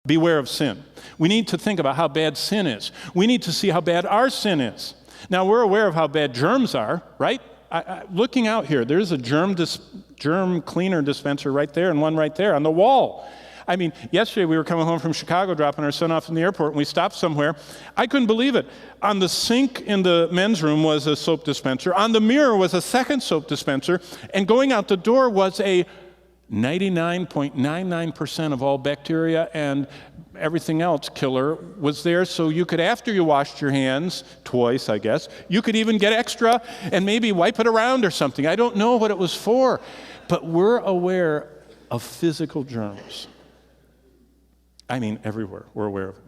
Beware of sin. We need to think about how bad sin is. We need to see how bad our sin is. Now, we're aware of how bad germs are, right? Looking out here, there's a germ cleaner dispenser right there and one right there on the wall. I mean, yesterday we were coming home from Chicago, dropping our son off in the airport, and we stopped somewhere. I couldn't believe it. On the sink in the men's room was a soap dispenser. On the mirror was a second soap dispenser. And going out the door was a 99.99% of all bacteria and everything else killer was there. So you could, after you washed your hands, twice, I guess, you could even get extra and maybe wipe it around or something. I don't know what it was for. But we're aware of physical germs. I mean, everywhere. We're aware of it.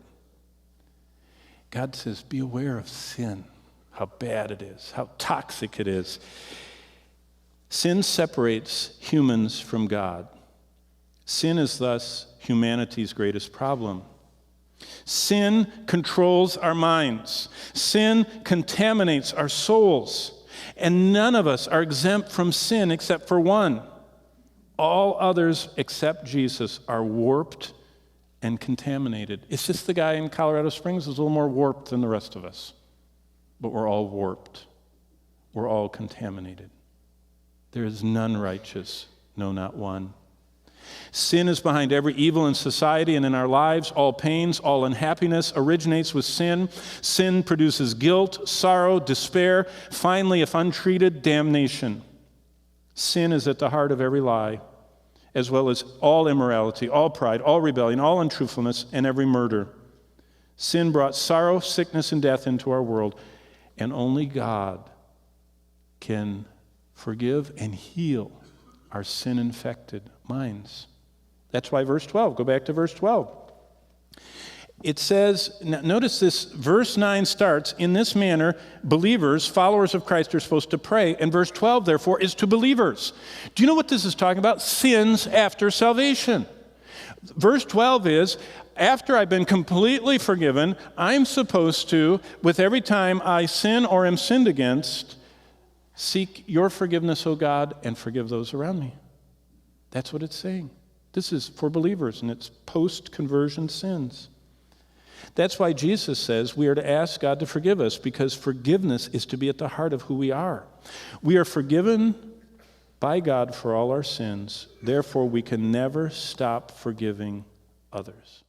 God says, be aware of sin, how bad it is, how toxic it is. Sin separates humans from God. Sin is thus humanity's greatest problem. Sin controls our minds. Sin contaminates our souls. And none of us are exempt from sin except for one. All others except Jesus are warped and contaminated. It's just the guy in Colorado Springs is a little more warped than the rest of us. But we're all warped. We're all contaminated. There is none righteous, no, not one. Sin is behind every evil in society and in our lives. All pains, all unhappiness originates with sin. Sin produces guilt, sorrow, despair, finally, if untreated, damnation. Sin is at the heart of every lie, as well as all immorality, all pride, all rebellion, all untruthfulness, and every murder. Sin brought sorrow, sickness, and death into our world, and only God can forgive and heal our sin-infected minds. That's why verse 12, go back to verse 12. It says, notice this, verse 9 starts, in this manner, believers, followers of Christ are supposed to pray, and verse 12, therefore, is to believers. Do you know what this is talking about? Sins after salvation. Verse 12 is, after I've been completely forgiven, I'm supposed to, with every time I sin or am sinned against, seek your forgiveness, O God, and forgive those around me. That's what it's saying. This is for believers, and it's post-conversion sins. That's why Jesus says we are to ask God to forgive us, because forgiveness is to be at the heart of who we are. We are forgiven by God for all our sins. Therefore, we can never stop forgiving others.